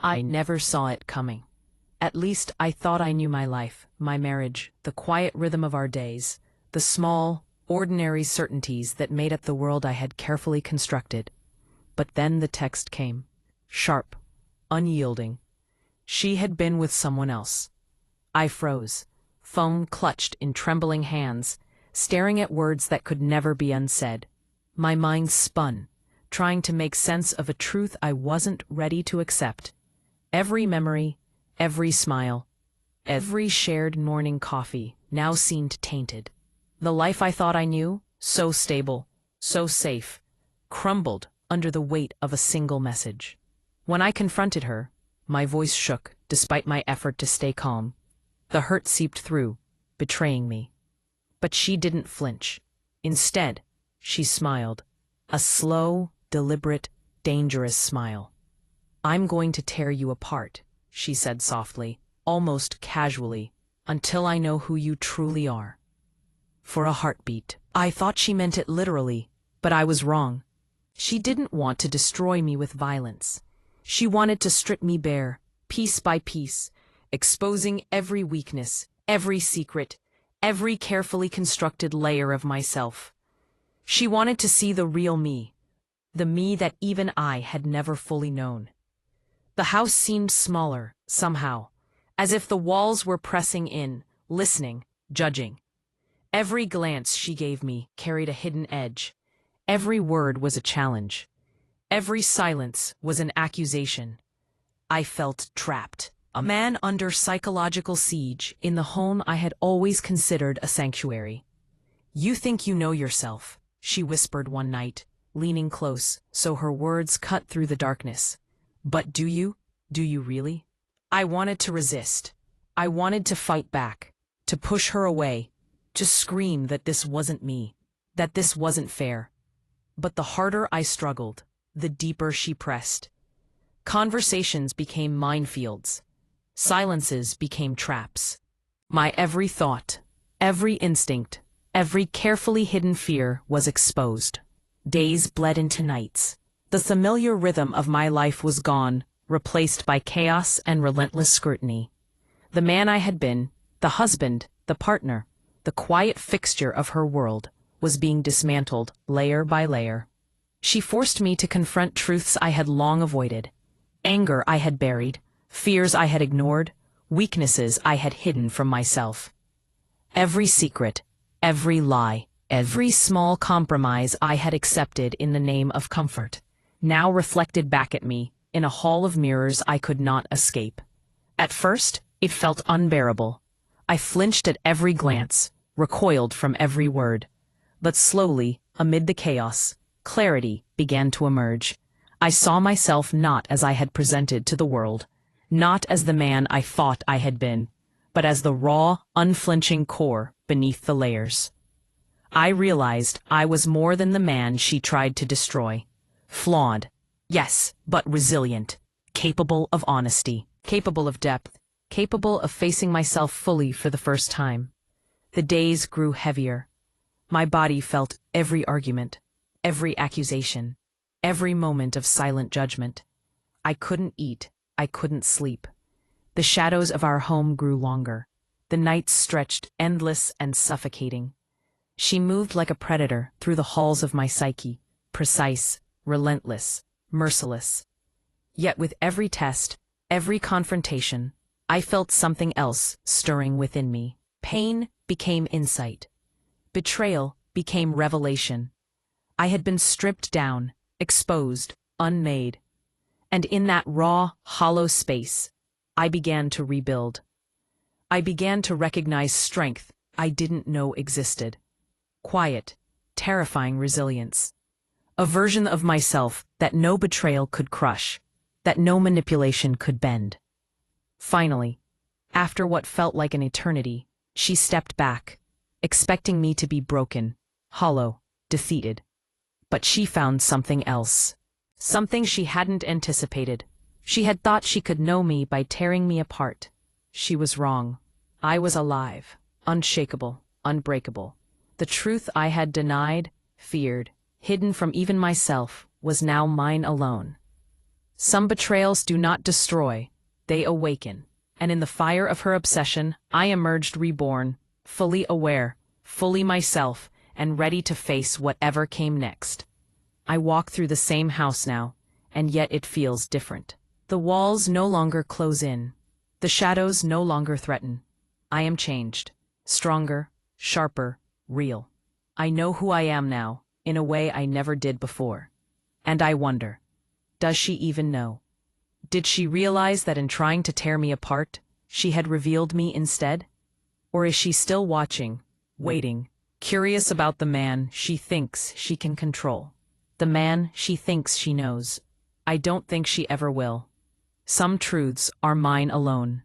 I never saw it coming. At least I thought I knew my life, my marriage, the quiet rhythm of our days, the small, ordinary certainties that made up the world I had carefully constructed. But then the text came. Sharp, unyielding. She had been with someone else. I froze, phone clutched in trembling hands, staring at words that could never be unsaid. My mind spun, trying to make sense of a truth I wasn't ready to accept. Every memory, every smile, every shared morning coffee now seemed tainted. The life I thought I knew, so stable, so safe, crumbled under the weight of a single message. When I confronted her, my voice shook despite my effort to stay calm. The hurt seeped through, betraying me. But she didn't flinch. Instead, she smiled. A slow, deliberate, dangerous smile. "I'm going to tear you apart," she said softly, almost casually, "until I know who you truly are." For a heartbeat, I thought she meant it literally, but I was wrong. She didn't want to destroy me with violence. She wanted to strip me bare, piece by piece, exposing every weakness, every secret, every carefully constructed layer of myself. She wanted to see the real me, the me that even I had never fully known. The house seemed smaller, somehow, as if the walls were pressing in, listening, judging. Every glance she gave me carried a hidden edge. Every word was a challenge. Every silence was an accusation. I felt trapped, a man under psychological siege in the home I had always considered a sanctuary. "You think you know yourself," she whispered one night, leaning close so her words cut through the darkness. "But do you? Do you really?" I wanted to resist. I wanted to fight back, to push her away, to scream that this wasn't me, that this wasn't fair. But the harder I struggled, the deeper she pressed. Conversations became minefields. Silences became traps. My every thought, every instinct, every carefully hidden fear was exposed. Days bled into nights. The familiar rhythm of my life was gone, replaced by chaos and relentless scrutiny. The man I had been, the husband, the partner, the quiet fixture of her world, was being dismantled layer by layer. She forced me to confront truths I had long avoided. Anger I had buried, fears I had ignored, weaknesses I had hidden from myself. Every secret, every lie, every small compromise I had accepted in the name of comfort, now reflected back at me in a hall of mirrors I could not escape. At first, it felt unbearable. I flinched at every glance, recoiled from every word. But slowly, amid the chaos, clarity began to emerge. I saw myself not as I had presented to the world, not as the man I thought I had been, but as the raw, unflinching core beneath the layers. I realized I was more than the man she tried to destroy. Flawed, yes, but resilient, capable of honesty, capable of depth, capable of facing myself fully for the first time. The days grew heavier. My body felt every argument, every accusation, every moment of silent judgment. I couldn't eat, I couldn't sleep. The shadows of our home grew longer. The nights stretched endless and suffocating. She moved like a predator through the halls of my psyche, precise, relentless, merciless. Yet with every test, every confrontation, I felt something else stirring within me. Pain became insight. Betrayal became revelation. I had been stripped down, exposed, unmade. And in that raw, hollow space, I began to rebuild. I began to recognize strength I didn't know existed. Quiet, terrifying resilience. A version of myself that no betrayal could crush, that no manipulation could bend. Finally, after what felt like an eternity, she stepped back, expecting me to be broken, hollow, defeated. But she found something else. Something she hadn't anticipated. She had thought she could know me by tearing me apart. She was wrong. I was alive, unshakable, unbreakable. The truth I had denied, feared, hidden from even myself, was now mine alone. Some betrayals do not destroy, they awaken. And in the fire of her obsession, I emerged reborn, fully aware, fully myself, and ready to face whatever came next. I walk through the same house now, and yet it feels different. The walls no longer close in. The shadows no longer threaten. I am changed. Stronger, sharper, real. I know who I am now, in a way I never did before. And I wonder, does she even know? Did she realize that in trying to tear me apart, she had revealed me instead? Or is she still watching, waiting, curious about the man she thinks she can control? The man she thinks she knows. I don't think she ever will. Some truths are mine alone.